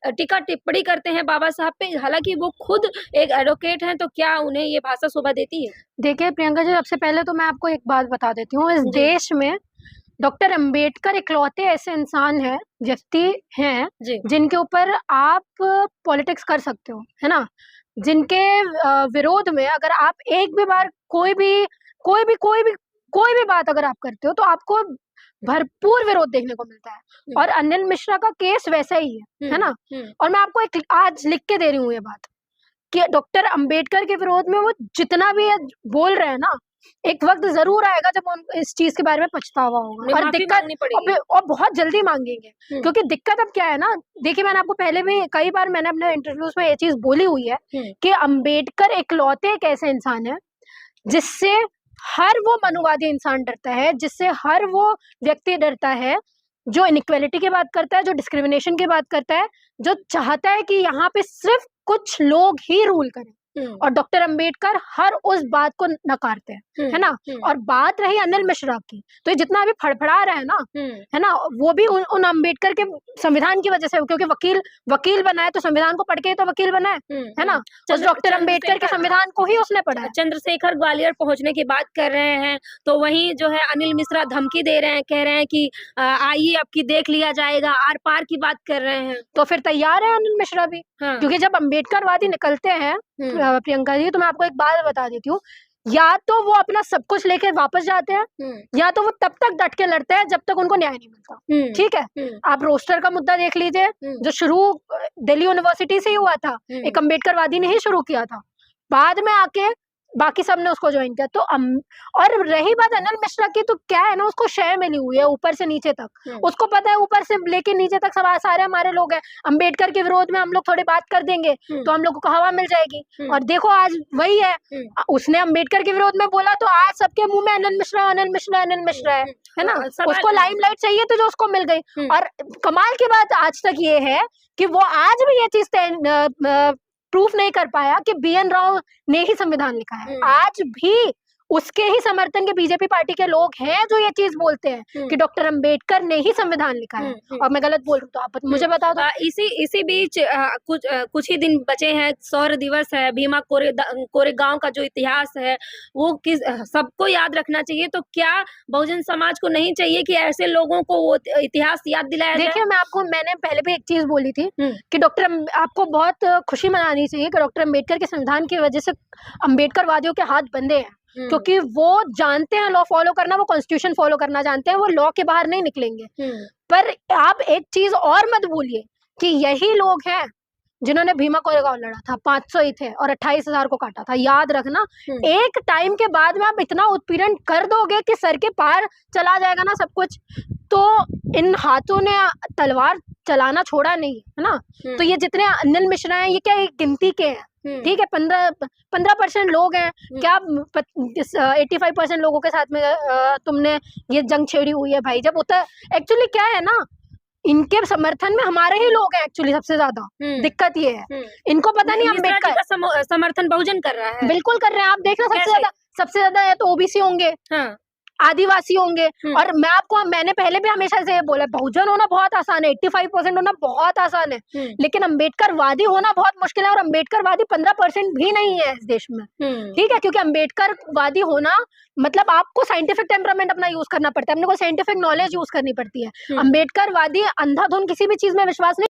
टीका टिप्पणी करते हैं बाबा साहब पे, हालांकि वो खुद एक एडवोकेट हैं, तो क्या उन्हें ये भाषा शोभा देती है? देखिए प्रियंका जी, सबसे पहले तो मैं आपको एक बात बता देती हूँ, इस जी। देश में डॉक्टर अंबेडकर इकलौते ऐसे इंसान हैं, व्यक्ति हैं, जी। जिनके ऊपर आप पॉलिटिक्स कर सकते हो, है ना? जिनके विरोध में अगर आप एक भी बार कोई भी बात अगर आप करते हो, तो आपको भरपूर विरोध देखने को मिलता है। और अनिल मिश्रा का केस वैसा ही है ना? और मैं आपको एक आज लिख के दे रही हूँ ये बात कि डॉक्टर अंबेडकर के विरोध में वो जितना भी बोल रहे हैं ना, एक वक्त जरूर आएगा जब उनको इस चीज के बारे में पछतावा होगा और दिक्कत और बहुत जल्दी मांगेंगे। क्योंकि दिक्कत अब क्या है ना, देखिए मैंने आपको पहले भी कई बार मैंने अपने इंटरव्यूज में ये चीज बोली हुई है कि अंबेडकर इकलौते एक ऐसे इंसान है जिससे हर वो मनुवादी इंसान डरता है, जिससे हर वो व्यक्ति डरता है जो इनइक्वालिटी की बात करता है, जो डिस्क्रिमिनेशन की बात करता है, जो चाहता है कि यहाँ पे सिर्फ कुछ लोग ही रूल करें। और डॉक्टर अंबेडकर हर उस बात को नकारते हैं, है ना? और बात रही अनिल मिश्रा की, तो ये जितना अभी फड़फड़ा रहे हैं ना, है ना, वो भी उन अंबेडकर के संविधान की वजह से, क्योंकि वकील बना है तो संविधान को पढ़ के ही तो वकील बना है ना? उस डॉक्टर अंबेडकर के संविधान को ही उसने पढ़ा है। चंद्रशेखर ग्वालियर पहुंचने की बात कर रहे हैं, तो वहीं जो है अनिल मिश्रा धमकी दे रहे हैं, कह रहे हैं कि आइए आपकी देख लिया जाएगा, आर पार की बात कर रहे हैं। तो फिर तैयार है अनिल मिश्रा भी, क्योंकि जब अंबेडकरवादी निकलते हैं प्रियंका जी, तो मैं आपको एक बात बता देती हूँ, या तो वो अपना सब कुछ लेके वापस जाते हैं, या तो वो तब तक डट के लड़ते हैं जब तक उनको न्याय नहीं मिलता। ठीक है, आप रोस्टर का मुद्दा देख लीजिए, जो शुरू दिल्ली यूनिवर्सिटी से ही हुआ था, एक अंबेडकरवादी ने ही शुरू किया था, बाद में आके बाकी सब ने उसको ज्वाइन किया। तो और रही बात अनिल मिश्रा की, तो क्या है ना, उसको शय मिली हुई है ऊपर से नीचे तक, उसको पता है ऊपर से लेके नीचे तक सब सारे हमारे लोग हैं, अंबेडकर के विरोध में हम लोग थोड़ी बात कर देंगे तो हम लोग को हवा मिल जाएगी। और देखो आज वही है, उसने अंबेडकर के विरोध में बोला तो आज सबके मुंह में अनिल मिश्रा अनिल मिश्रा अनिल मिश्रा है ना? उसको लाइमलाइट चाहिए तो जो उसको मिल गई। और कमाल की बात आज तक ये है कि वो आज भी ये चीज प्रूफ नहीं कर पाया कि BN राव ने ही संविधान लिखा है। आज भी उसके ही समर्थन के बीजेपी पार्टी के लोग हैं जो ये चीज बोलते हैं कि डॉक्टर अंबेडकर ने ही संविधान लिखा है। और मैं गलत बोल रही हूँ तो आप मुझे बता दो। इसी बीच कुछ ही दिन बचे हैं, शौर्य दिवस है, भीमा कोरेगांव का जो इतिहास है वो सबको याद रखना चाहिए। तो क्या बहुजन समाज को नहीं चाहिए कि ऐसे लोगों को वो इतिहास याद दिलाया जाए? देखिए मैंने पहले भी एक चीज बोली थी कि आपको बहुत खुशी मनानी चाहिए कि डॉक्टर अंबेडकर के संविधान की वजह से अंबेडकरवादियों के हाथ बंधे हैं, क्योंकि वो जानते हैं लॉ फॉलो करना, वो कॉन्स्टिट्यूशन फॉलो करना जानते हैं, वो लॉ के बाहर नहीं निकलेंगे। पर आप एक चीज और मत भूलिए कि यही लोग हैं जिन्होंने भीमा कोरेगांव लड़ा था, 500 ही थे और 28,000 को काटा था। याद रखना, एक टाइम के बाद में आप इतना उत्पीड़न कर दोगे कि सर के पार चला जाएगा ना सब कुछ, तो इन हाथों ने तलवार चलाना छोड़ा नहीं है ना? तो ये जितने अनिल मिश्रा हैं, ये क्या गिनती के हैं? ठीक है, 15% लोग हैं क्या? 85% लोगों के साथ में तुमने ये जंग छेड़ी हुई है भाई। जब होता है एक्चुअली क्या है ना, इनके समर्थन में हमारे ही लोग हैं एक्चुअली सबसे ज्यादा। दिक्कत ये है, इनको पता नहीं अंबेडकर का समर्थन बहुजन कर रहा है। बिल्कुल कर रहे हैं। आप देखना सबसे ज्यादा है तो ओबीसी होंगे, आदिवासी होंगे। और मैंने पहले भी हमेशा से ये बोला, बहुजन होना बहुत आसान है, 85% होना बहुत आसान है, लेकिन अंबेडकरवादी होना बहुत मुश्किल है। और अंबेडकरवादी 15% भी नहीं है इस देश में। ठीक है, क्योंकि अंबेडकरवादी होना मतलब आपको साइंटिफिक टेम्परामेंट अपना यूज करना पड़ता है, अपने को साइंटिफिक नॉलेज यूज करनी पड़ती है। अंबेडकरवादी अंधाधुन किसी भी चीज में विश्वास नहीं